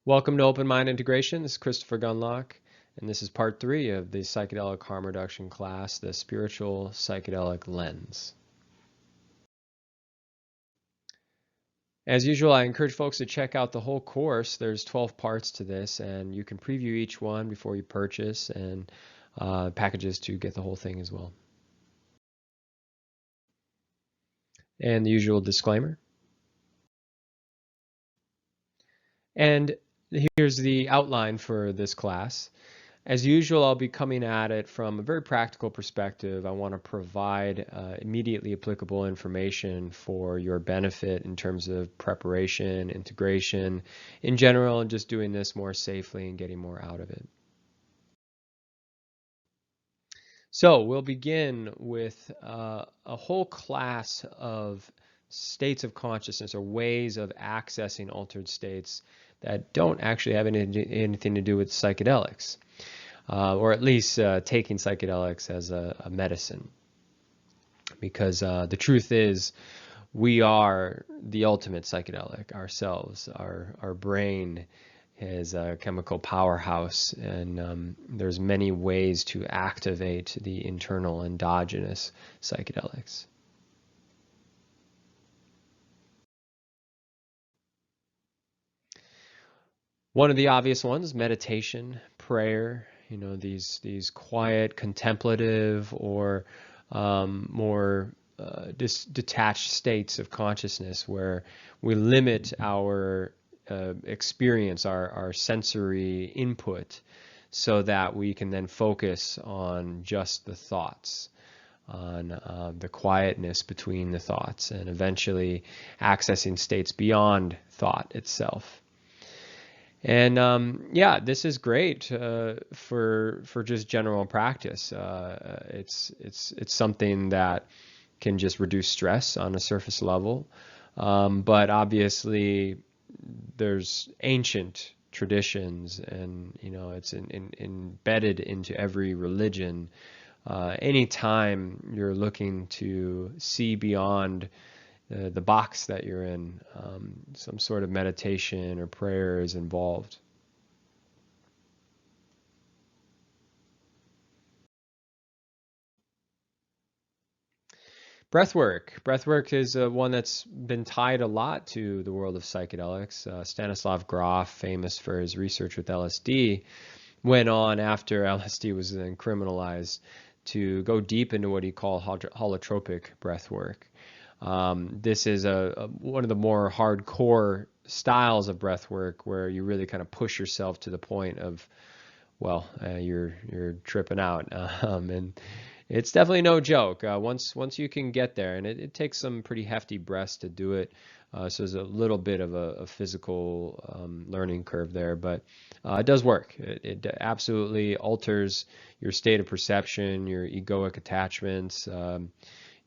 Welcome to Open Mind Integration. This is Christopher Gunlock, and this is part 3 of the Psychedelic Harm Reduction class, the Spiritual Psychedelic Lens. As usual, I encourage folks to check out the whole course. There's 12 parts to this, and you can preview each one before you purchase, and packages to get the whole thing as well. And the usual disclaimer. And here's the outline for this class. As usual, I'll be coming at it from a very practical perspective. I want to provide immediately applicable information for your benefit in terms of preparation, integration in general, and just doing this more safely and getting more out of it. So we'll begin with a whole class of states of consciousness or ways of accessing altered states that don't actually have anything to do with psychedelics. Or at least taking psychedelics as a medicine. Because the truth is, we are the ultimate psychedelic ourselves. Our brain is a chemical powerhouse, and there's many ways to activate the internal endogenous psychedelics. One of the obvious ones, meditation, prayer, these quiet, contemplative, or more detached states of consciousness where we limit our experience, our sensory input, so that we can then focus on just the thoughts, on the quietness between the thoughts, and eventually accessing states beyond thought itself. And yeah, this is great for just general practice. It's something that can just reduce stress on a surface level, but obviously there's ancient traditions, and it's embedded into every religion. Anytime you're looking to see beyond the box that you're in, some sort of meditation or prayer is involved. Breathwork. Breathwork is one that's been tied a lot to the world of psychedelics. Stanislav Grof, famous for his research with LSD, went on after LSD was then criminalized to go deep into what he called holotropic breathwork. This is one of the more hardcore styles of breath work where you really kind of push yourself to the point of, well, you're tripping out, and it's definitely no joke. Once you can get there, and it takes some pretty hefty breaths to do it, so there's a little bit of a physical learning curve there, but it does work. It absolutely alters your state of perception, your egoic attachments.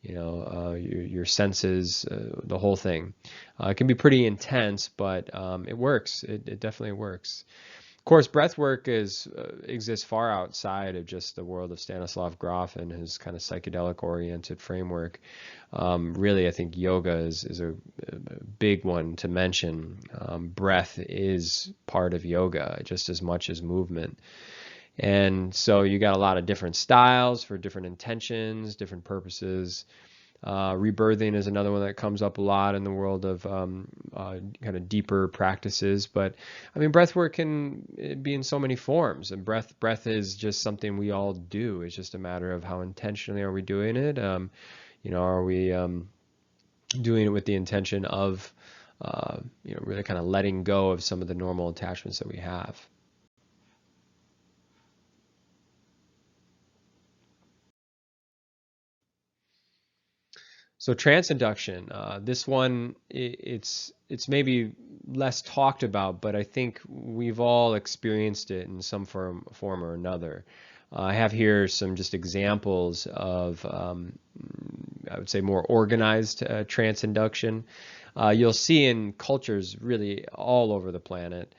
Your senses, the whole thing. It can be pretty intense, but it works. It definitely works. Of course, breath work exists far outside of just the world of Stanislav Grof and his kind of psychedelic-oriented framework. Really, I think yoga is a big one to mention. Breath is part of yoga just as much as movement. And so you got a lot of different styles for different intentions, different purposes. Rebirthing is another one that comes up a lot in the world of kind of deeper practices. But I mean, breath work can be in so many forms, and breath is just something we all do. It's just a matter of how intentionally are we doing it. Are we doing it with the intention of really kind of letting go of some of the normal attachments that we have. So trance induction, this one, it's maybe less talked about, but I think we've all experienced it in some form or another. I have here some just examples of, I would say, more organized trance induction. You'll see in cultures really all over the planet,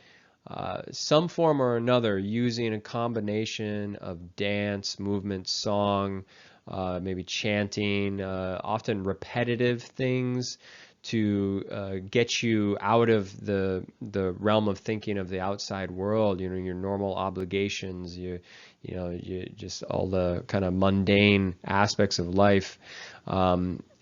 some form or another using a combination of dance, movement, song, maybe chanting, often repetitive things get you out of the realm of thinking of the outside world, your normal obligations, you just all the kind of mundane aspects of life.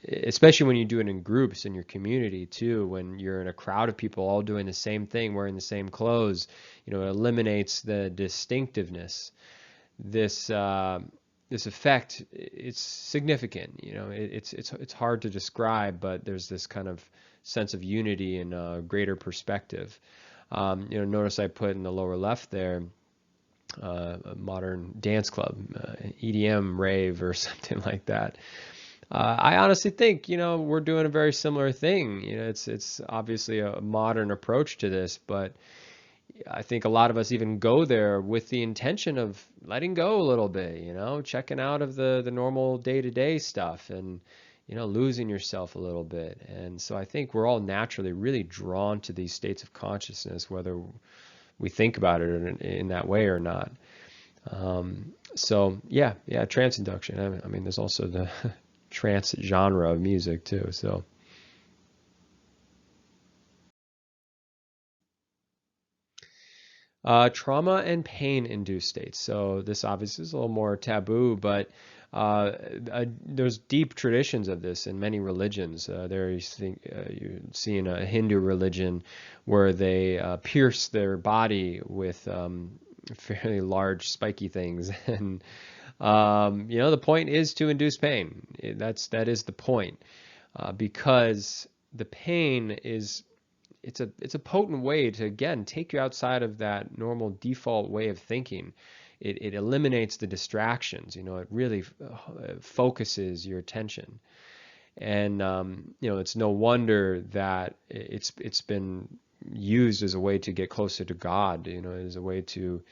Especially when you do it in groups in your community too, when you're in a crowd of people all doing the same thing, wearing the same clothes, it eliminates the distinctiveness. This effect, it's significant. It's hard to describe, but there's this kind of sense of unity and a greater perspective. Notice I put in the lower left there a modern dance club, EDM rave or something like that. I honestly think, we're doing a very similar thing. It's obviously a modern approach to this, but I think a lot of us even go there with the intention of letting go a little bit, checking out of the normal day-to-day stuff and, losing yourself a little bit. And so I think we're all naturally really drawn to these states of consciousness, whether we think about it in that way or not. So yeah, trance induction. I mean, there's also the trance genre of music too. So trauma and pain induced states. So this obviously is a little more taboo, but there's deep traditions of this in many religions. You see in a Hindu religion where they pierce their body with fairly large spiky things, and the point is to induce pain. That is the point, because the pain is it's a potent way to, again, take you outside of that normal default way of thinking. It eliminates the distractions. It really focuses your attention, and it's no wonder that it's been used as a way to get closer to God. As a way to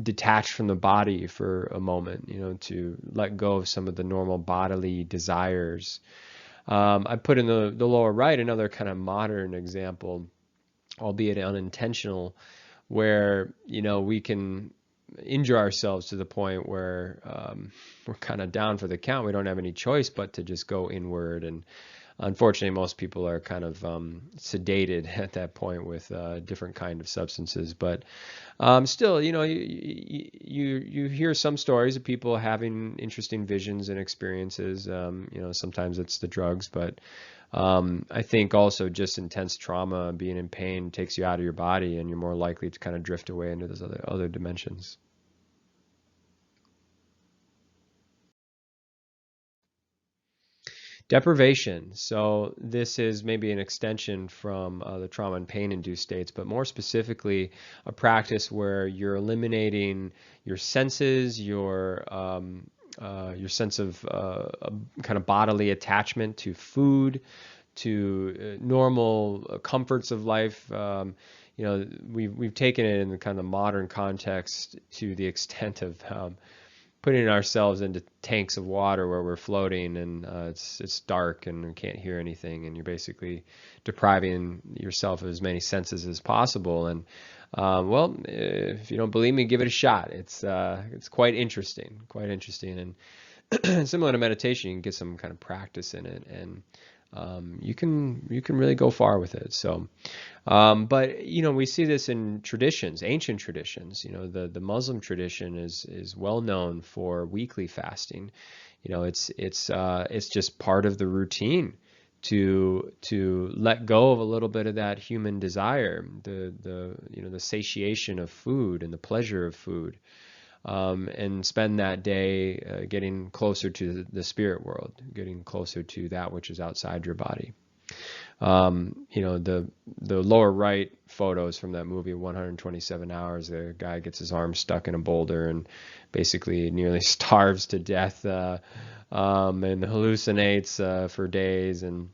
detach from the body for a moment. To let go of some of the normal bodily desires. I put in the lower right another kind of modern example, albeit unintentional, where we can injure ourselves to the point where we're kind of down for the count. We don't have any choice but to just go inward, and unfortunately most people are kind of sedated at that point with different kind of substances. But still, you hear some stories of people having interesting visions and experiences. Sometimes it's the drugs, but I think also just intense trauma, being in pain, takes you out of your body, and you're more likely to kind of drift away into those other dimensions. Deprivation. So this is maybe an extension from the trauma and pain induced states, but more specifically, a practice where you're eliminating your senses, your sense of kind of bodily attachment to food, to normal comforts of life. We've taken it in the kind of modern context to the extent of putting ourselves into tanks of water where we're floating, and it's dark and you can't hear anything, and you're basically depriving yourself of as many senses as possible. And well, if you don't believe me, give it a shot. It's quite interesting, and similar to meditation, you can get some kind of practice in it, and you can really go far with it. So, but we see this in traditions, ancient traditions. The Muslim tradition is well known for weekly fasting. It's just part of the routine to let go of a little bit of that human desire, the satiation of food and the pleasure of food. And spend that day getting closer to the spirit world, getting closer to that which is outside your body. The lower right photos from that movie, 127 Hours, the guy gets his arm stuck in a boulder and basically nearly starves to death and hallucinates for days, and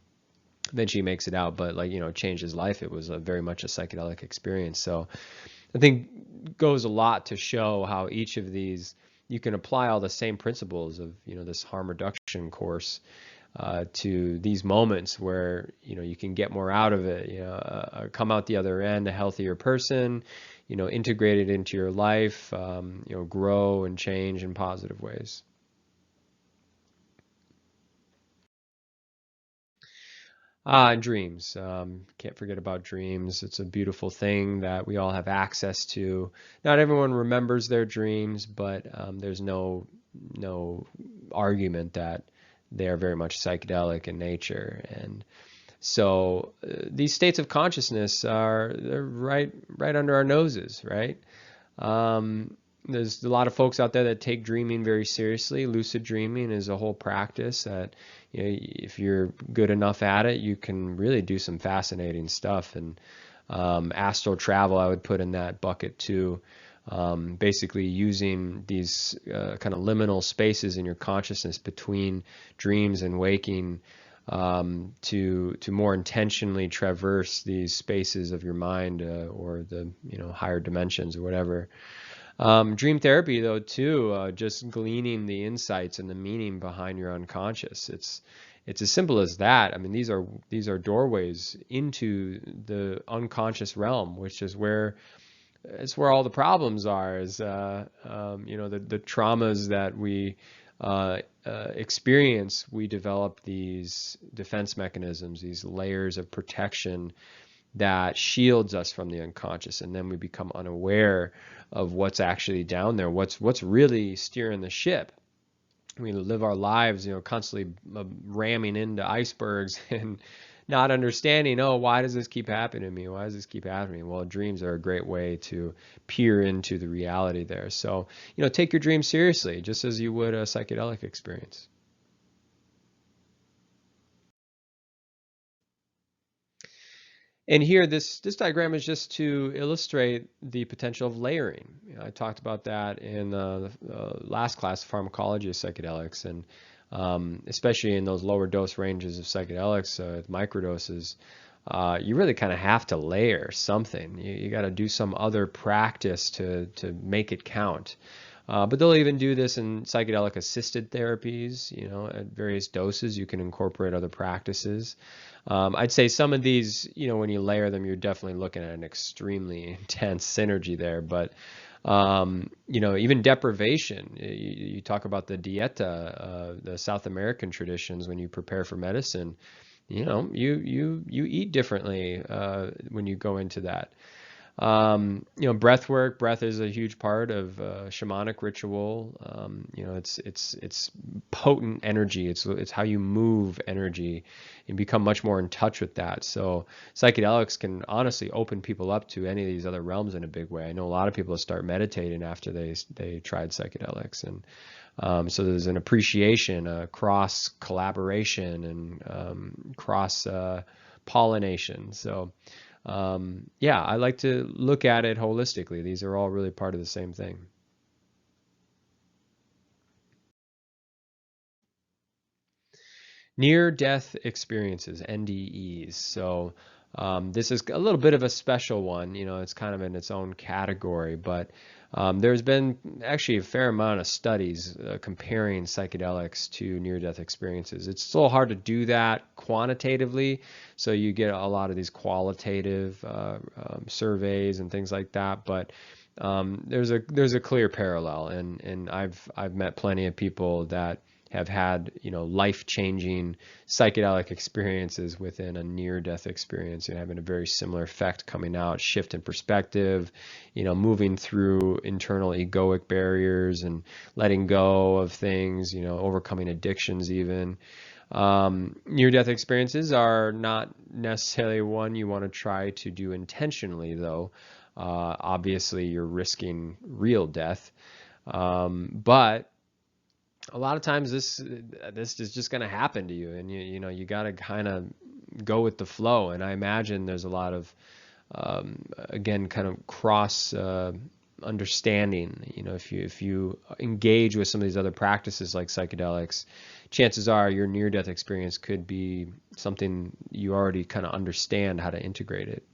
eventually makes it out, but it changed his life. It was very much a psychedelic experience. So I think goes a lot to show how each of these, you can apply all the same principles of this harm reduction course to these moments where you can get more out of it, come out the other end a healthier person, integrate it into your life, grow and change in positive ways. And dreams. Can't forget about dreams. It's a beautiful thing that we all have access to. Not everyone remembers their dreams, but there's no argument that they are very much psychedelic in nature. And so these states of consciousness are they're right under our noses, right? Um, there's a lot of folks out there that take dreaming very seriously. Lucid dreaming is a whole practice that, if you're good enough at it, you can really do some fascinating stuff. And astral travel, I would put in that bucket too. Basically, using these kind of liminal spaces in your consciousness between dreams and waking to more intentionally traverse these spaces of your mind or the higher dimensions or whatever. Dream therapy, though, too, just gleaning the insights and the meaning behind your unconscious. It's as simple as that. I mean, these are doorways into the unconscious realm, which is where it's where all the problems are. Is the traumas that we experience, we develop these defense mechanisms, these layers of protection that shields us from the unconscious, and then we become unaware of what's actually down there, what's really steering the ship. We live our lives, constantly ramming into icebergs and not understanding, oh, why does this keep happening to me? Why does this keep happening to me? Well, dreams are a great way to peer into the reality there. So, take your dreams seriously, just as you would a psychedelic experience. And here, this diagram is just to illustrate the potential of layering. I talked about that in the last class, pharmacology of psychedelics, and especially in those lower dose ranges of psychedelics, microdoses, you really kind of have to layer something. You got to do some other practice to make it count. But they'll even do this in psychedelic assisted therapies, at various doses. You can incorporate other practices. I'd say some of these, when you layer them, you're definitely looking at an extremely intense synergy there. But, even deprivation, you talk about the dieta, the South American traditions when you prepare for medicine, you eat differently when you go into that. Breath work. Breath is a huge part of shamanic ritual. It's potent energy. It's how you move energy and become much more in touch with that. So psychedelics can honestly open people up to any of these other realms in a big way. I know a lot of people start meditating after they tried psychedelics, and so there's an appreciation, a cross collaboration, and cross pollination. So. Yeah, I like to look at it holistically. These are all really part of the same thing. Near-death experiences, NDEs. So this is a little bit of a special one. It's kind of in its own category, but there's been actually a fair amount of studies comparing psychedelics to near-death experiences. It's still hard to do that quantitatively, so you get a lot of these qualitative surveys and things like that, but there's a clear parallel, and I've met plenty of people that have had life-changing psychedelic experiences within a near-death experience, and having a very similar effect coming out, shift in perspective, moving through internal egoic barriers and letting go of things, overcoming addictions even. Near-death experiences are not necessarily one you want to try to do intentionally, though. Obviously, you're risking real death, but a lot of times this is just going to happen to you, and you got to kind of go with the flow. And I imagine there's a lot of again kind of cross understanding. If you engage with some of these other practices like psychedelics, chances are your near-death experience could be something you already kind of understand how to integrate it.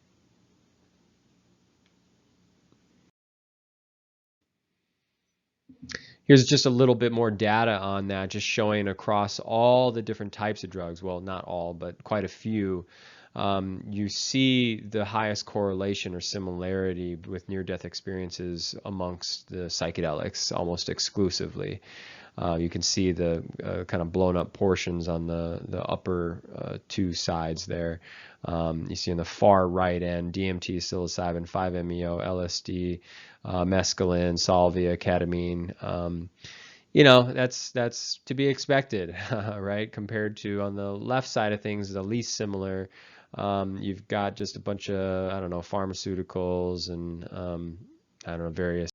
Here's just a little bit more data on that, just showing across all the different types of drugs. Well, not all, but quite a few. you see the highest correlation or similarity with near-death experiences amongst the psychedelics almost exclusively. You can see the kind of blown up portions on the upper two sides there. You see on the far right end, DMT, psilocybin, 5-MeO, LSD, mescaline, salvia, ketamine. That's to be expected, right? Compared to on the left side of things, the least similar. You've got just a bunch of, I don't know, pharmaceuticals and I don't know, various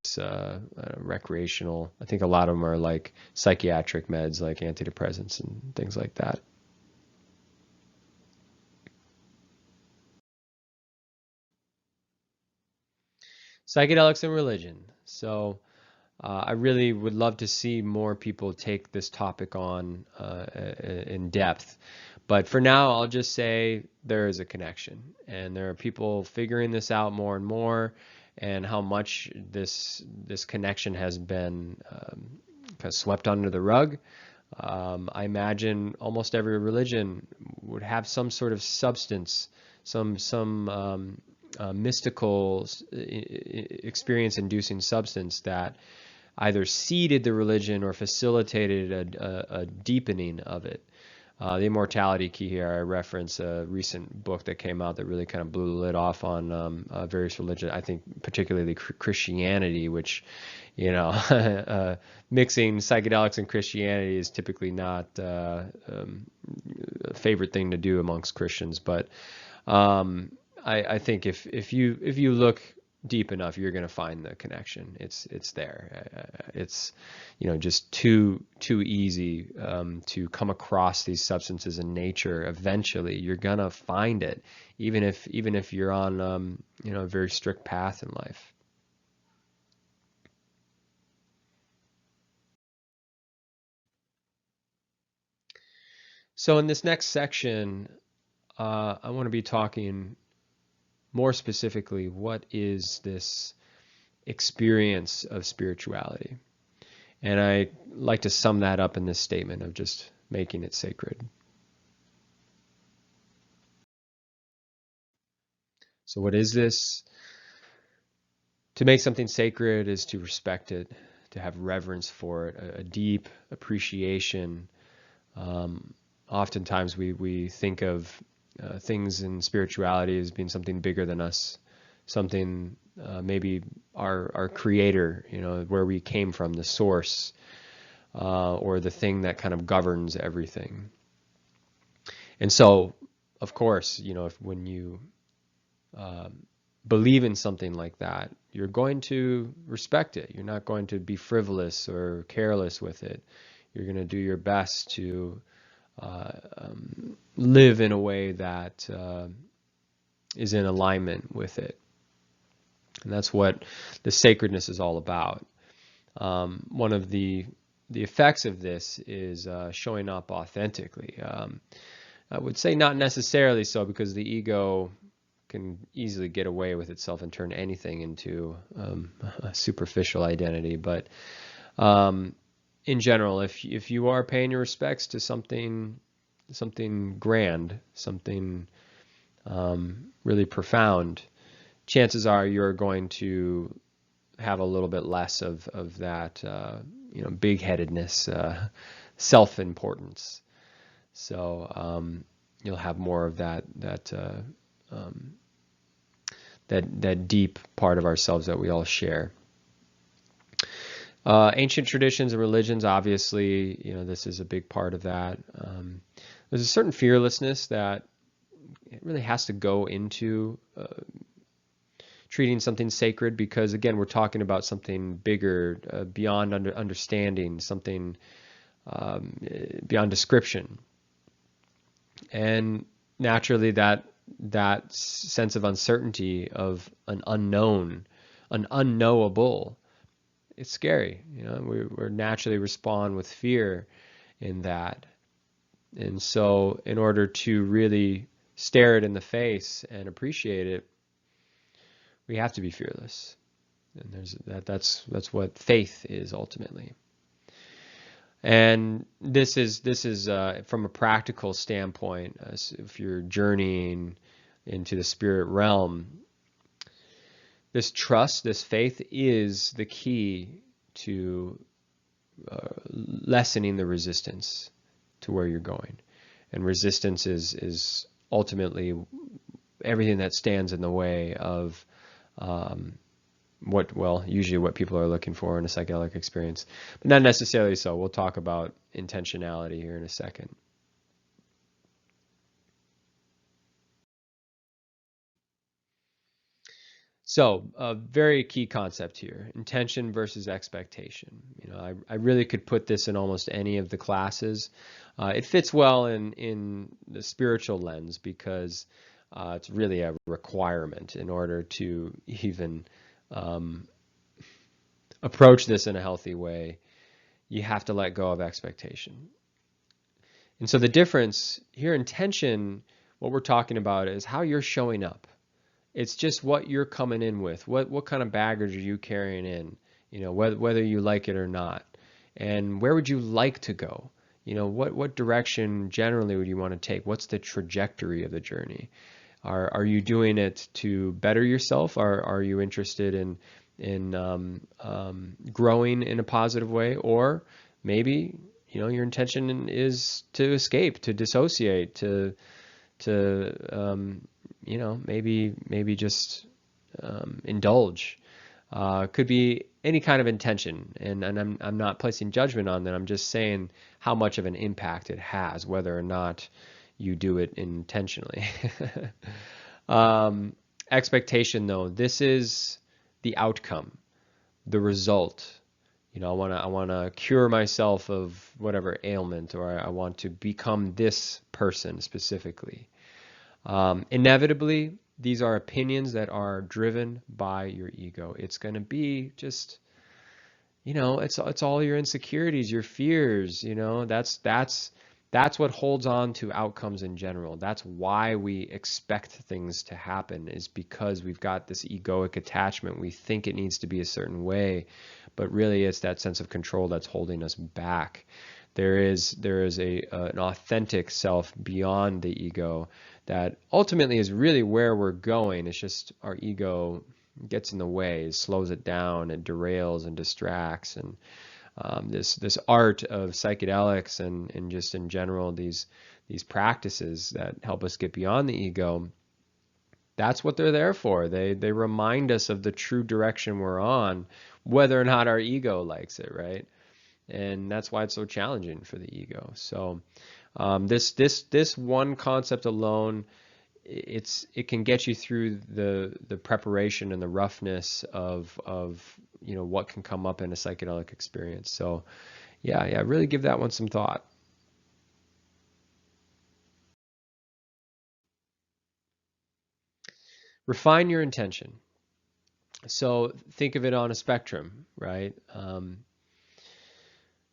recreational. I think a lot of them are like psychiatric meds, like antidepressants and things like that. Psychedelics and religion. So I really would love to see more people take this topic on in depth. But for now, I'll just say there is a connection, and there are people figuring this out more and more, and how much this connection has been kind of swept under the rug. I imagine almost every religion would have some sort of substance, some mystical experience-inducing substance that either seeded the religion or facilitated a deepening of it. The Immortality Key here, I reference a recent book that came out that really kind of blew the lid off on various religions, I think particularly Christianity, which, mixing psychedelics and Christianity is typically not a favorite thing to do amongst Christians. But I think if you look deep enough, you're going to find the connection. It's there. It's just too easy to come across these substances in nature. Eventually, you're gonna find it, even if you're on a very strict path in life. So in this next section, I want to be talking more specifically, what is this experience of spirituality? And I like to sum that up in this statement of just making it sacred. So what is this? To make something sacred is to respect it, to have reverence for it, a deep appreciation. Oftentimes we think of things in spirituality as being something bigger than us, something maybe our creator, where we came from, the source, or the thing that kind of governs everything. And so, of course, when you believe in something like that, you're going to respect it. You're not going to be frivolous or careless with it. You're going to do your best to live in a way that is in alignment with it. And that's what the sacredness is all about. One of the effects of this is showing up authentically. I would say not necessarily so, because the ego can easily get away with itself and turn anything into a superficial identity. But in general, if you are paying your respects to something grand, something really profound, chances are you're going to have a little bit less of that big-headedness, self-importance. So you'll have more of that deep part of ourselves that we all share. Ancient traditions and religions, obviously, this is a big part of that. There's a certain fearlessness that it really has to go into treating something sacred, because again, we're talking about something bigger, beyond understanding, something beyond description. And naturally that sense of uncertainty, of an unknown, an unknowable, it's scary. We naturally respond with fear in that. And so in order to really stare it in the face and appreciate it, we have to be fearless. And that's what faith is ultimately. And this is from a practical standpoint, if you're journeying into the spirit realm, this trust, this faith is the key to lessening the resistance to where you're going. And resistance is ultimately everything that stands in the way of usually what people are looking for in a psychedelic experience, but not necessarily so. We'll talk about intentionality here in a second. So a very key concept here, intention versus expectation. I really could put this in almost any of the classes. It fits well in the spiritual lens because it's really a requirement in order to even approach this in a healthy way. You have to let go of expectation. And so the difference here, intention, what we're talking about is how you're showing up. It's just what you're coming in with. What kind of baggage are you carrying in? Whether you like it or not. And where would you like to go? What direction generally would you want to take? What's the trajectory of the journey? Are you doing it to better yourself? Are you interested in growing in a positive way? Or maybe your intention is to escape, to dissociate, to maybe just indulge. Could be any kind of intention, and I'm not placing judgment on that. I'm just saying how much of an impact it has, whether or not you do it intentionally. Expectation, though, this is the outcome, the result. I want to cure myself of whatever ailment, or I want to become this person specifically. Inevitably, these are opinions that are driven by your ego. It's going to be just, it's all your insecurities, your fears. That's what holds on to outcomes in general. That's why we expect things to happen, is because we've got this egoic attachment. We think it needs to be a certain way, but really it's that sense of control that's holding us back. There is an authentic self beyond the ego that ultimately is really where we're going. It's just our ego gets in the way, slows it down, and derails and distracts. And this art of psychedelics and just in general these practices that help us get beyond the ego, that's what they're there for. They remind us of the true direction we're on, whether or not our ego likes it, right? And that's why it's so challenging for the ego. So this one concept alone, it can get you through the preparation and the roughness of what can come up in a psychedelic experience. So yeah, really give that one some thought. Refine your intention. So think of it on a spectrum, right?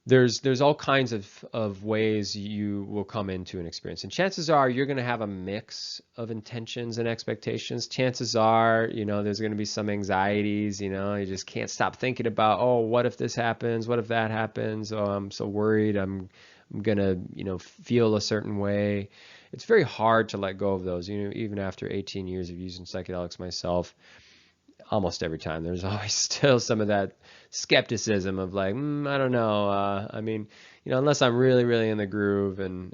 There's all kinds of ways you will come into an experience. And chances are you're going to have a mix of intentions and expectations. Chances are, there's going to be some anxieties, you just can't stop thinking about, oh, what if this happens? What if that happens? Oh, I'm so worried. I'm going to, feel a certain way. It's very hard to let go of those, even after 18 years of using psychedelics myself. Almost every time there's always still some of that skepticism of like, I don't know. I mean, unless I'm really, really in the groove, and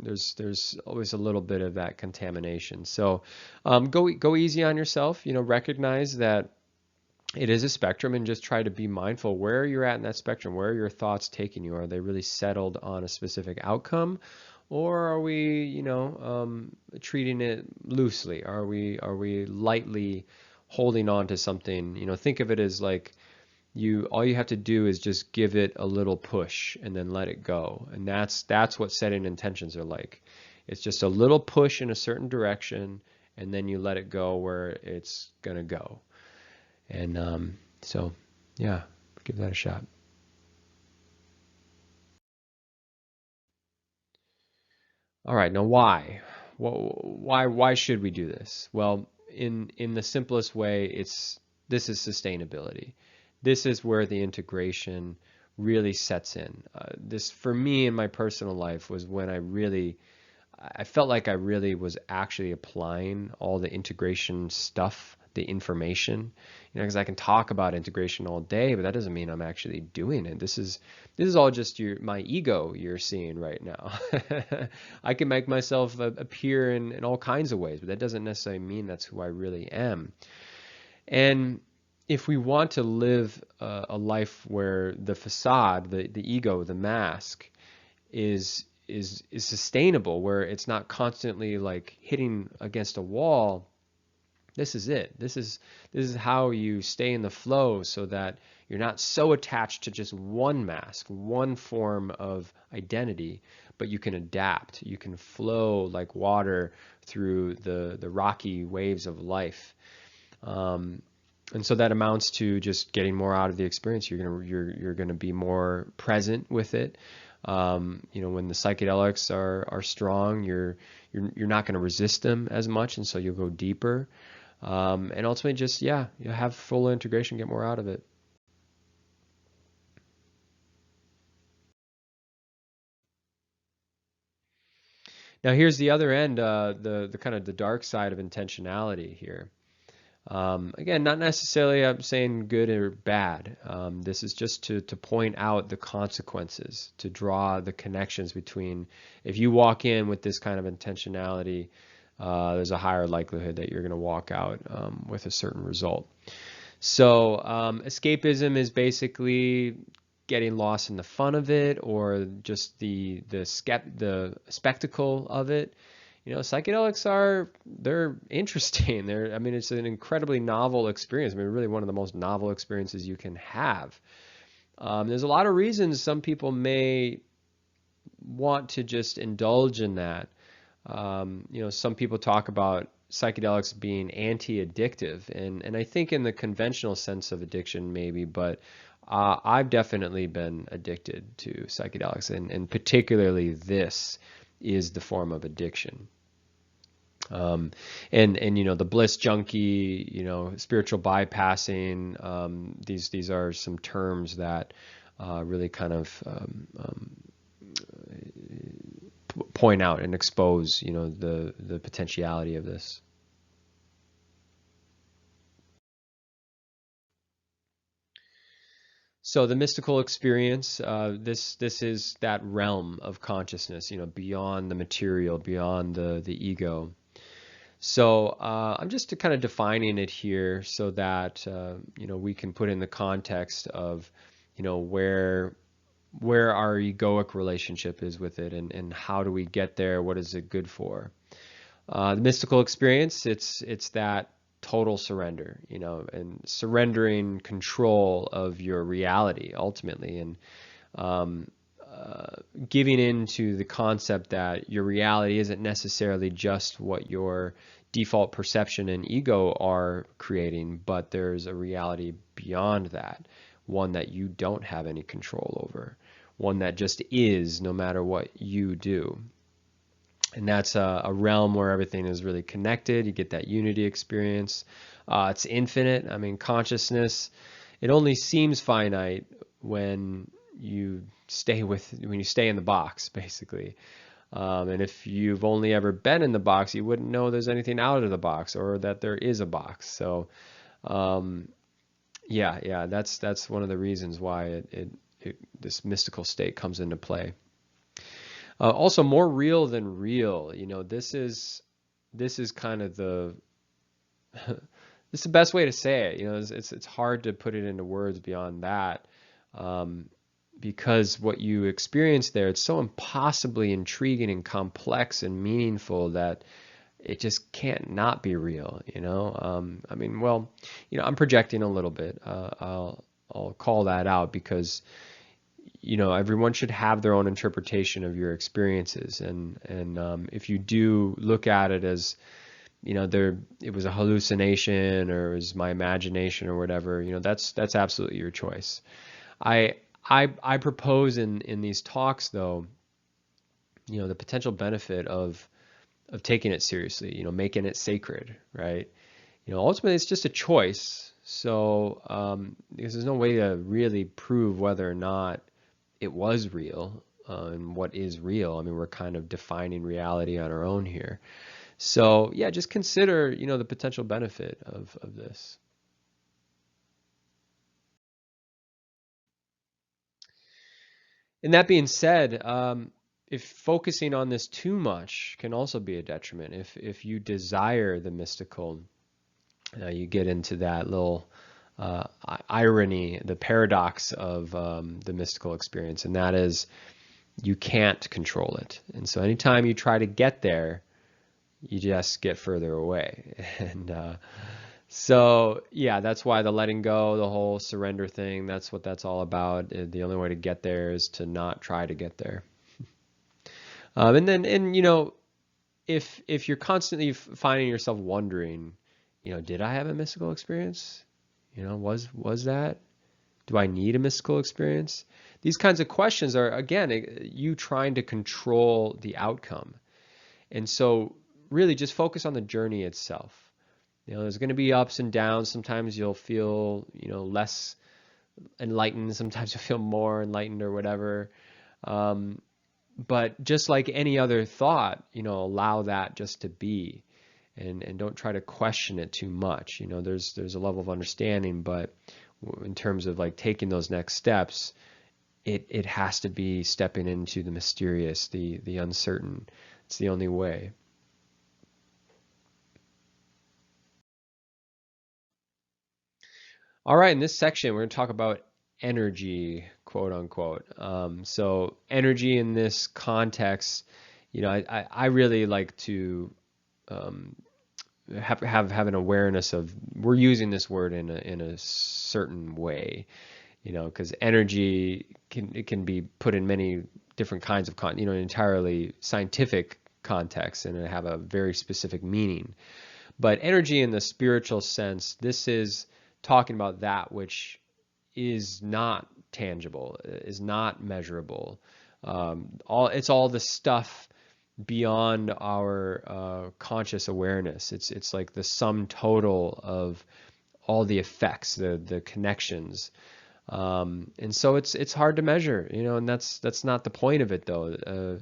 there's always a little bit of that contamination. So go easy on yourself. Recognize that it is a spectrum, and just try to be mindful where you're at in that spectrum. Where are your thoughts taking you? Are they really settled on a specific outcome? Or are we, treating it loosely? Are we lightly holding on to something? Think of it as like all you have to do is just give it a little push and then let it go. And that's what setting intentions are like. It's just a little push in a certain direction, and then you let it go where it's gonna go. And so yeah, give that a shot. All right, now why? Why should we do this? Well, in the simplest way, this is sustainability. This is where the integration really sets in. This, for me, in my personal life, was when I felt like I really was actually applying all the integration stuff, the information, because I can talk about integration all day, but that doesn't mean I'm actually doing it. This is all just my ego you're seeing right now. I can make myself appear in all kinds of ways, but that doesn't necessarily mean that's who I really am. And if we want to live a life where the facade, the ego, the mask is sustainable, where it's not constantly like hitting against a wall, this is it. This is how you stay in the flow so that you're not so attached to just one mask, one form of identity, but you can adapt. You can flow like water through the rocky waves of life. And so that amounts to just getting more out of the experience. You're gonna be more present with it. When the psychedelics are strong, you're not going to resist them as much, and so you'll go deeper. And ultimately, just you have full integration, get more out of it. Now, here's the other end, the kind of the dark side of intentionality here. Again, not necessarily I'm saying good or bad. This is just to point out the consequences, to draw the connections between, if you walk in with this kind of intentionality, there's a higher likelihood that you're going to walk out with a certain result. So escapism is basically getting lost in the fun of it, or just the spectacle of it. Psychedelics they're interesting. It's an incredibly novel experience. Really one of the most novel experiences you can have. There's a lot of reasons some people may want to just indulge in that. Some people talk about psychedelics being anti-addictive, and I think in the conventional sense of addiction, maybe, but I've definitely been addicted to psychedelics, and particularly this is the form of addiction. And the bliss junkie, spiritual bypassing, these are some terms that really kind of point out and expose the potentiality of this. So the mystical experience, this is that realm of consciousness, beyond the material, beyond the ego. So I'm just kind of defining it here so that we can put in the context of where our egoic relationship is with it, and how do we get there? What is it good for? The mystical experience, it's that total surrender, and surrendering control of your reality ultimately, and giving into the concept that your reality isn't necessarily just what your default perception and ego are creating, but there's a reality beyond that, one that you don't have any control over, one that just is no matter what you do. And that's a realm where everything is really connected. You get that unity experience. It's infinite. Consciousness, it only seems finite when you stay in the box, basically. And if you've only ever been in the box, you wouldn't know there's anything out of the box, or that there is a box. So, that's one of the reasons why this mystical state comes into play. Also, more real than real. This is kind of this is the best way to say it. It's hard to put it into words beyond that, because what you experience there, it's so impossibly intriguing and complex and meaningful that it just can't not be real. I'm projecting a little bit. I'll call that out, because everyone should have their own interpretation of your experiences, and if you do look at it as it was a hallucination, or it was my imagination, or whatever, that's absolutely your choice. I propose in these talks, though, the potential benefit of taking it seriously, making it sacred, right? Ultimately it's just a choice. So because there's no way to really prove whether or not it was real. and what is real. I mean, we're kind of defining reality on our own here. So yeah, just consider, the potential benefit of this. And that being said, if focusing on this too much can also be a detriment. If you desire the mystical, you get into that little irony, the paradox of the mystical experience, and that is you can't control it. And so anytime you try to get there, you just get further away. And so, yeah, that's why the letting go, the whole surrender thing, that's what that's all about. The only way to get there is to not try to get there. And if you're constantly finding yourself wondering, did I have a mystical experience? Was that? Do I need a mystical experience? These kinds of questions are, again, you trying to control the outcome. And so really just focus on the journey itself. There's going to be ups and downs. Sometimes you'll feel, less enlightened. Sometimes you'll feel more enlightened or whatever. But just like any other thought, allow that just to be, and don't try to question it too much. There's a level of understanding, but in terms of like taking those next steps, it has to be stepping into the mysterious, the uncertain. It's the only way. All right, in this section, we're going to talk about energy, quote unquote. So energy in this context, I really like to have an awareness of we're using this word in a certain way, because energy can be put in many different kinds of entirely scientific context and have a very specific meaning. But energy in the spiritual sense, this is talking about that which is not tangible, is not measurable. It's all the stuff beyond our conscious awareness. It's like the sum total of all the effects, the connections, and so it's hard to measure, and that's not the point of it though.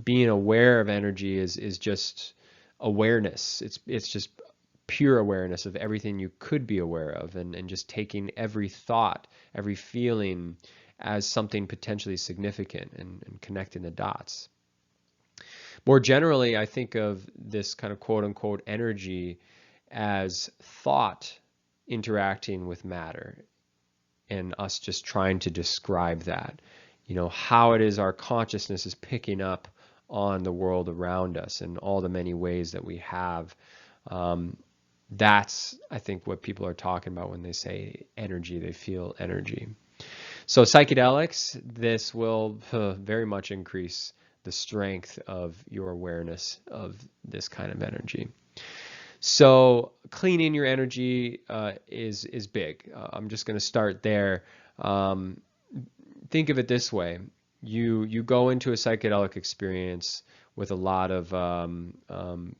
Being aware of energy is just awareness. It's just pure awareness of everything you could be aware of, and just taking every thought, every feeling as something potentially significant, and connecting the dots. More generally, I think of this kind of quote unquote energy as thought interacting with matter, and us just trying to describe that, how it is our consciousness is picking up on the world around us and all the many ways that we have. That's, I think, what people are talking about when they say energy. They feel energy. So psychedelics, this will very much increase the strength of your awareness of this kind of energy. So cleaning your energy is big. I'm just going to start there. Think of it this way. You go into a psychedelic experience with a lot of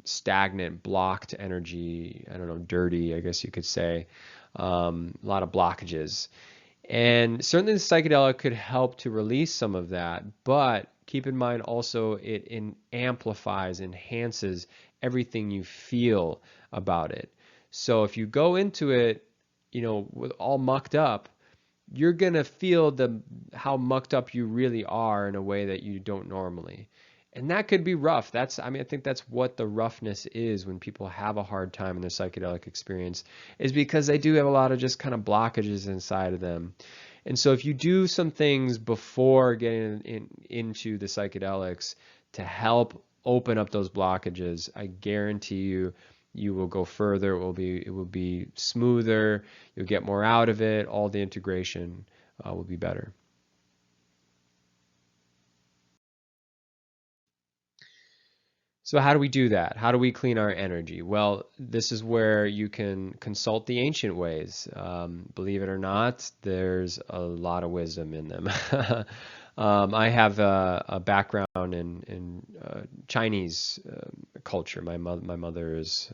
stagnant, blocked energy. I don't know, dirty, I guess you could say. A lot of blockages. And certainly the psychedelic could help to release some of that, but keep in mind also it amplifies, enhances everything you feel about it. So if you go into it, with all mucked up, you're gonna feel how mucked up you really are in a way that you don't normally. And that could be rough. I think that's what the roughness is when people have a hard time in their psychedelic experience, is because they do have a lot of just kind of blockages inside of them. And so if you do some things before getting into the psychedelics to help open up those blockages, I guarantee you will go further. It will be smoother. You'll get more out of it. All the integration will be better. So how do we do that? How do we clean our energy? Well, this is where you can consult the ancient ways. Believe it or not, there's a lot of wisdom in them. I have a background in Chinese culture. My mother is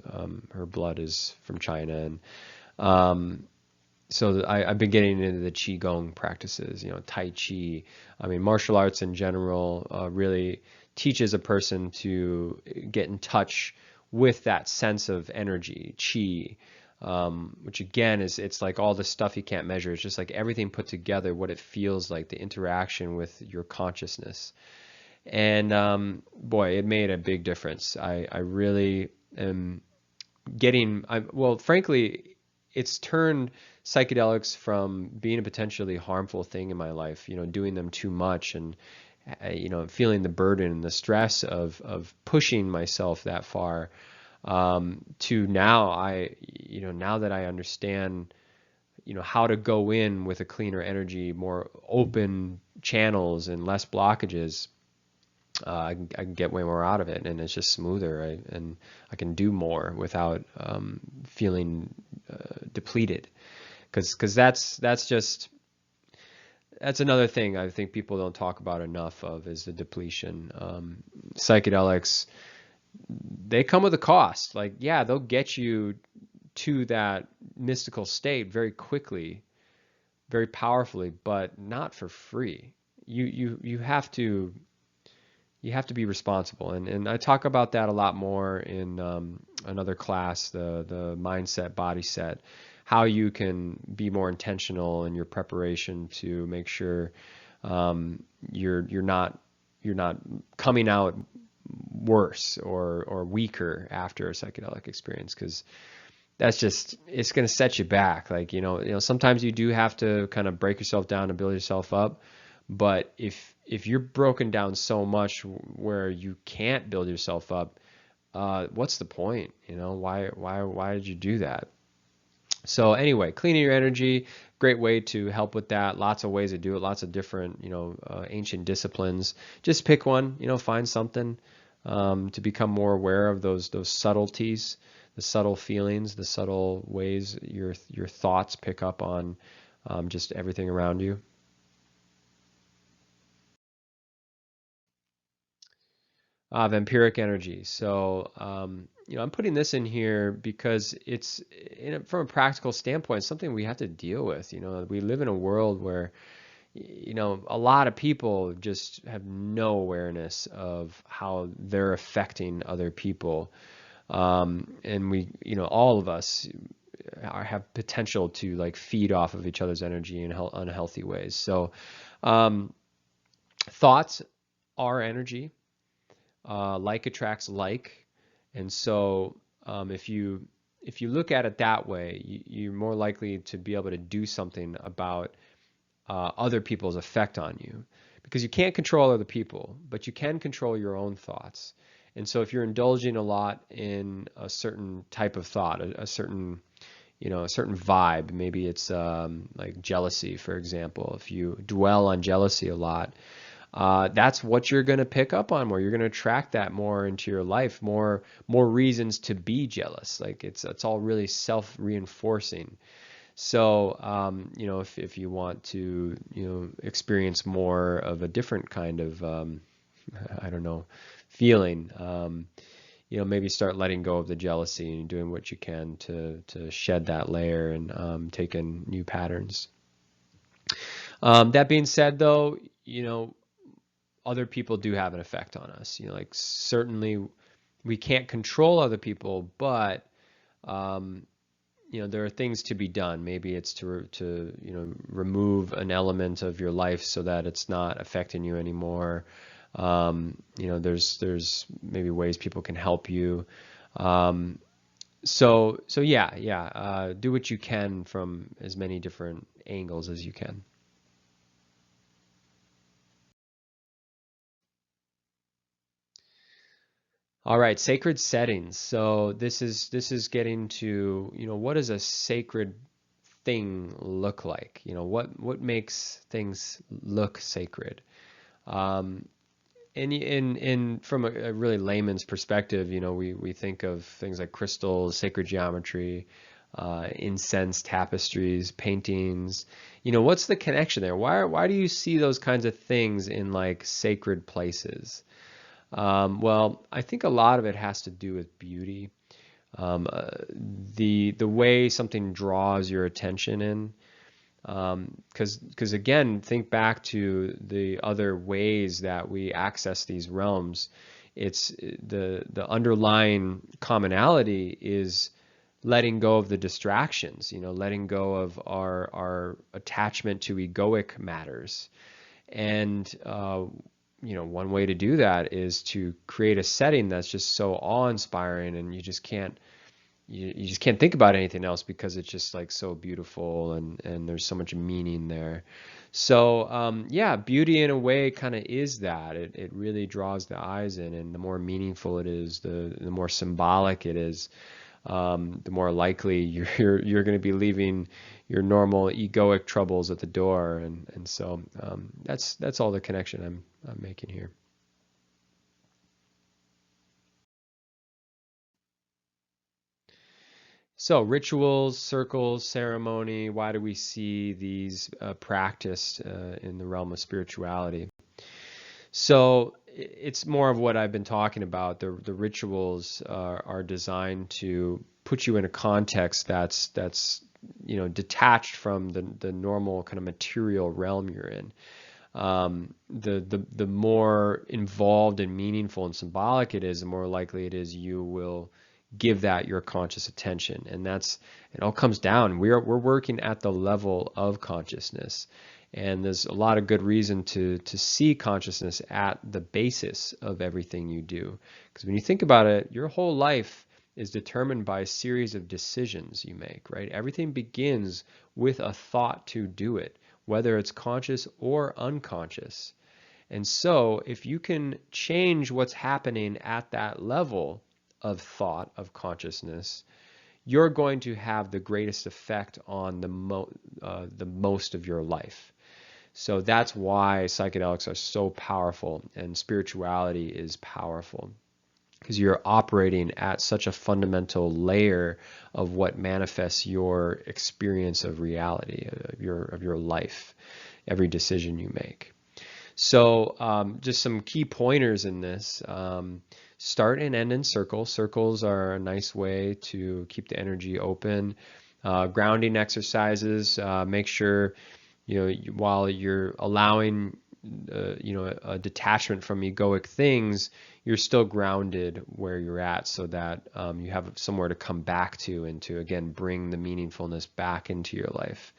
her blood is from China, and I've been getting into the qigong practices, tai chi. I mean, martial arts in general really teaches a person to get in touch with that sense of energy, qi, which again it's like all the stuff you can't measure. It's just like everything put together, what it feels like, the interaction with your consciousness. And boy, it made a big difference. I really am well, frankly, it's turned psychedelics from being a potentially harmful thing in my life, doing them too much and, feeling the burden and the stress of pushing myself that far, to now now that I understand, how to go in with a cleaner energy, more open channels and less blockages. I can get way more out of it, and it's just smoother, right? And I can do more without feeling depleted. Because that's another thing I think people don't talk about enough of is the depletion. Psychedelics, they come with a cost. Like, yeah, they'll get you to that mystical state very quickly, very powerfully, but not for free. You have to be responsible, and I talk about that a lot more in another class, the mindset body set, how you can be more intentional in your preparation to make sure you're not coming out worse or weaker after a psychedelic experience, because it's going to set you back. Like, sometimes you do have to kind of break yourself down and build yourself up. But if you're broken down so much where you can't build yourself up, what's the point? Why did you do that? So anyway, cleaning your energy, great way to help with that. Lots of ways to do it. Lots of different, ancient disciplines. Just pick one. Find something to become more aware of those subtleties, the subtle feelings, the subtle ways your thoughts pick up on just everything around you. Vampiric energy. So, I'm putting this in here because it's, from a practical standpoint, something we have to deal with. We live in a world where, a lot of people just have no awareness of how they're affecting other people. And all of us have potential to like feed off of each other's energy in unhealthy ways. So, thoughts are energy. Like attracts like, and so if you look at it that way, you're more likely to be able to do something about other people's effect on you, because you can't control other people, but you can control your own thoughts. And so if you're indulging a lot in a certain type of thought, a certain vibe, maybe it's like jealousy, for example. If you dwell on jealousy a lot, that's what you're going to pick up on more. You're going to attract that more into your life, more reasons to be jealous. Like it's all really self-reinforcing. So, if you want to, experience more of a different kind of, I don't know, feeling, maybe start letting go of the jealousy and doing what you can to shed that layer and take in new patterns. That being said, though, other people do have an effect on us. Like certainly we can't control other people, but there are things to be done. Maybe it's to remove an element of your life so that it's not affecting you anymore. There's maybe ways people can help you. So yeah. Do what you can from as many different angles as you can. All right, sacred settings. So this is getting to, what does a sacred thing look like? What makes things look sacred? Um, and from a really layman's perspective, we think of things like crystals, sacred geometry, incense, tapestries, paintings. What's the connection there? Why do you see those kinds of things in like sacred places? Well, I think a lot of it has to do with beauty. The way something draws your attention in. Because again, think back to the other ways that we access these realms. It's the underlying commonality is letting go of the distractions, letting go of our attachment to egoic matters. And one way to do that is to create a setting that's just so awe-inspiring, and you just can't think about anything else because it's just like so beautiful, and there's so much meaning there. So yeah, beauty in a way kind of is that. It really draws the eyes in, and the more meaningful it is, the more symbolic it is, the more likely you're going to be leaving your normal egoic troubles at the door, and so that's all the connection I'm making here. So rituals, circles, ceremony, why do we see these practiced in the realm of spirituality? So it's more of what I've been talking about. The rituals are designed to put you in a context that's detached from the normal kind of material realm you're in. The more involved and meaningful and symbolic it is, the more likely it is you will give that your conscious attention. And it all comes down. We're working at the level of consciousness. And there's a lot of good reason to see consciousness at the basis of everything you do. Because when you think about it, your whole life is determined by a series of decisions you make, right? Everything begins with a thought to do it, whether it's conscious or unconscious. And so if you can change what's happening at that level of thought, of consciousness, you're going to have the greatest effect on the most of your life. So that's why psychedelics are so powerful and spirituality is powerful, because you're operating at such a fundamental layer of what manifests your experience of reality, of your life, every decision you make. So just some key pointers in this. Start and end in circles. Circles are a nice way to keep the energy open. Grounding exercises, make sure, while you're allowing, a detachment from egoic things, you're still grounded where you're at, so that you have somewhere to come back to and to, again, bring the meaningfulness back into your life.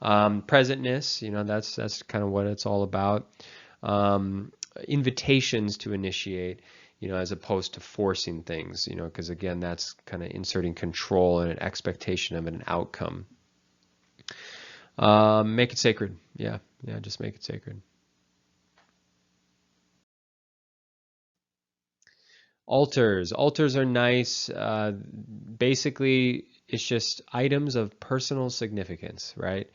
Presentness, that's kind of what it's all about. Invitations to initiate, as opposed to forcing things, because again, that's kind of inserting control and an expectation of an outcome. Make it sacred. Yeah, just make it sacred. Altars are nice. Basically, it's just items of personal significance, right?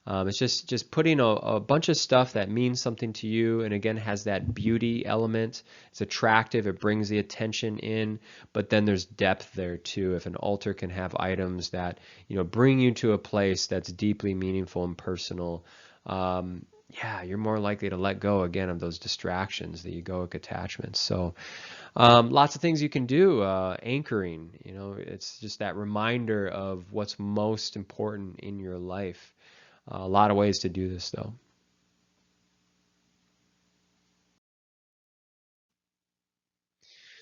It's just putting a bunch of stuff that means something to you, and again has that beauty element. It's attractive. It brings the attention in, but then there's depth there too. If an altar can have items that bring you to a place that's deeply meaningful and personal, yeah, you're more likely to let go again of those distractions, the egoic attachments. So lots of things you can do. Anchoring, it's just that reminder of what's most important in your life. A lot of ways to do this, though.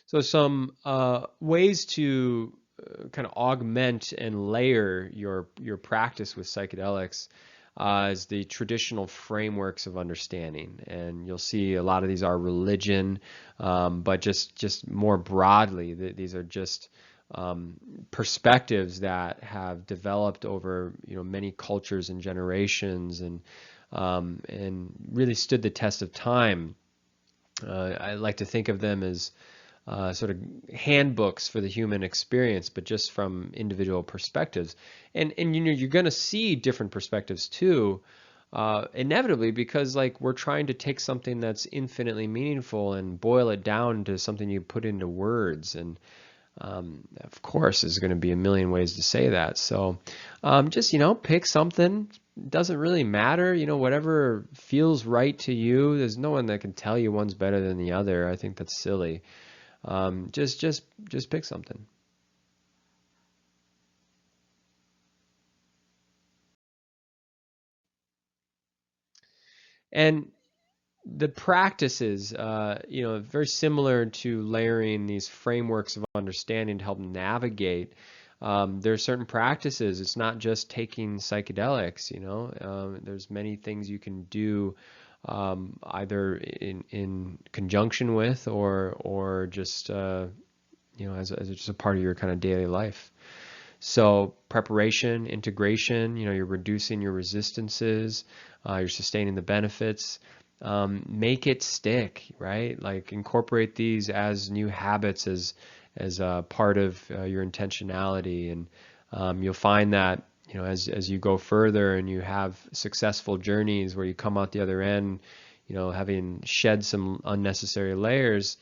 So some ways to kind of augment and layer your practice with psychedelics is the traditional frameworks of understanding, and you'll see a lot of these are religion, but just more broadly, these are just perspectives that have developed over many cultures and generations, and really stood the test of time. I like to think of them as sort of handbooks for the human experience, but just from individual perspectives. And you're going to see different perspectives too, inevitably, because like we're trying to take something that's infinitely meaningful and boil it down to something you put into words. And of course, there's going to be a million ways to say that. So just pick something. Doesn't really matter, whatever feels right to you. There's no one that can tell you one's better than the other. I think that's silly. Just pick something. And the practices, very similar to layering these frameworks of understanding to help navigate. There are certain practices. It's not just taking psychedelics. There's many things you can do, either in conjunction with, or just as just a part of your kind of daily life. So preparation, integration, you're reducing your resistances, you're sustaining the benefits. Make it stick, right? Like incorporate these as new habits, as part of your intentionality, and you'll find that as you go further and you have successful journeys where you come out the other end, having shed some unnecessary layers,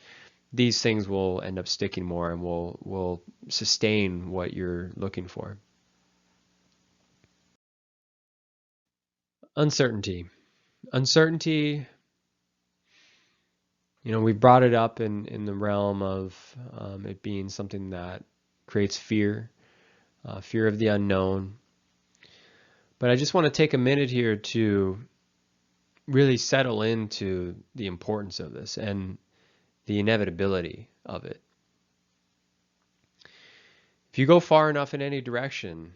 these things will end up sticking more and will sustain what you're looking for. Uncertainty. Uncertainty, we brought it up in the realm of it being something that creates fear, fear of the unknown. But I just want to take a minute here to really settle into the importance of this and the inevitability of it. If you go far enough in any direction,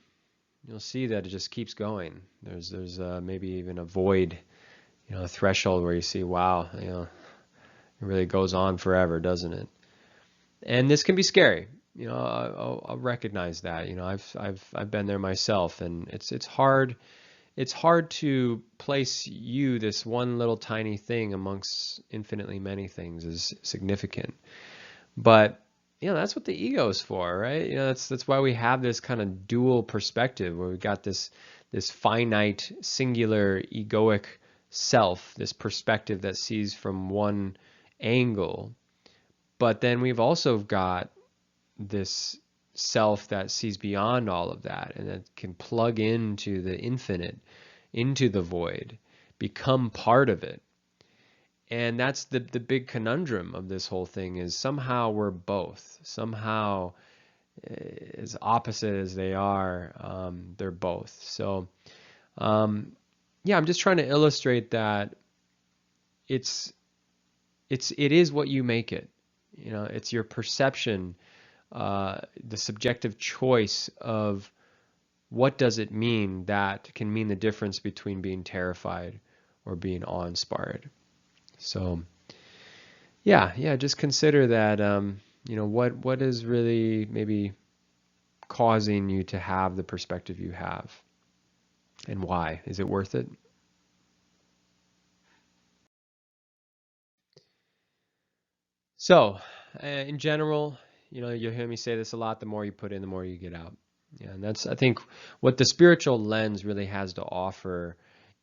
you'll see that it just keeps going. There's maybe even a void, a threshold where you see, wow, it really goes on forever, doesn't it? And this can be scary. I'll recognize that. I've been there myself, and it's hard. It's hard to place this one little tiny thing amongst infinitely many things as significant. But that's what the ego is for, right? That's why we have this kind of dual perspective where we've got this finite, singular, egoic self, this perspective that sees from one angle. But then we've also got this self that sees beyond all of that and that can plug into the infinite, into the void, become part of it. And that's the big conundrum of this whole thing, is somehow we're both. Somehow, as opposite as they are, they're both. So, I'm just trying to illustrate that it is what you make it. It's your perception, the subjective choice of what does it mean that can mean the difference between being terrified or being awe-inspired. So, just consider that, what is really maybe causing you to have the perspective you have, and why? Is it worth it? So, in general, you'll hear me say this a lot, the more you put in, the more you get out. Yeah, and that's, I think, what the spiritual lens really has to offer,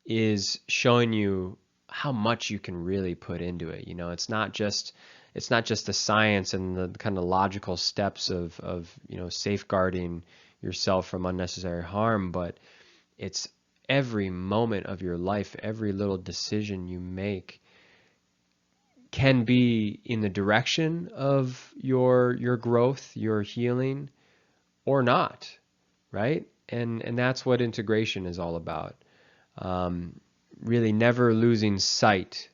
is showing you how much you can really put into it. It's not just the science and the kind of logical steps of safeguarding yourself from unnecessary harm, but it's every moment of your life, every little decision you make can be in the direction of your growth, your healing, or not, right? And that's what integration is all about. Really never losing sight,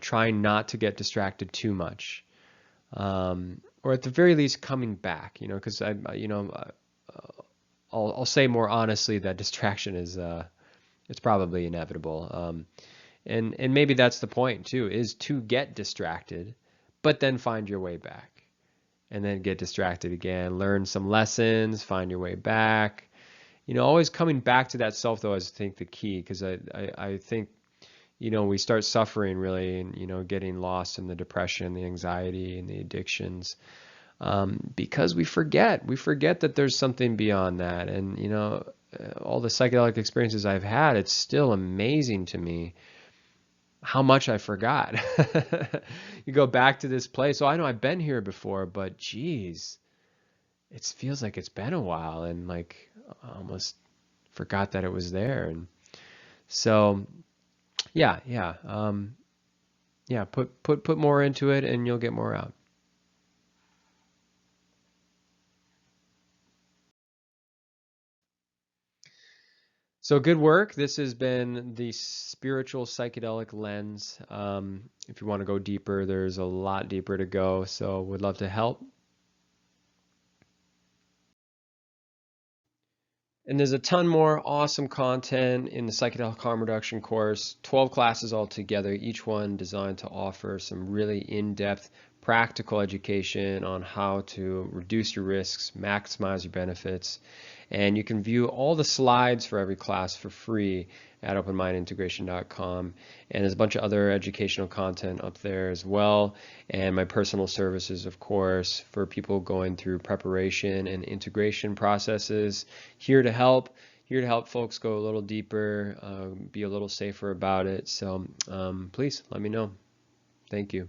trying not to get distracted too much, or at the very least coming back. Because I'll say more honestly that distraction is it's probably inevitable. And maybe that's the point too, is to get distracted, but then find your way back, and then get distracted again, learn some lessons, find your way back. Always coming back to that self, though, is, I think, the key, because I think, we start suffering really, and, getting lost in the depression, the anxiety, and the addictions, because we forget that there's something beyond that. And, all the psychedelic experiences I've had, it's still amazing to me how much I forgot. You go back to this place. So I know I've been here before, but geez, it feels like it's been a while, and like I almost forgot that it was there. And so, put more into it, and you'll get more out. So good work. This has been the spiritual psychedelic lens. If you want to go deeper, there's a lot deeper to go. So would love to help. And there's a ton more awesome content in the psychedelic harm reduction course, 12 classes altogether, each one designed to offer some really in-depth practical education on how to reduce your risks, maximize your benefits. And you can view all the slides for every class for free at openmindintegration.com. And there's a bunch of other educational content up there as well. And my personal services, of course, for people going through preparation and integration processes. Here to help folks go a little deeper, be a little safer about it. So please let me know. Thank you.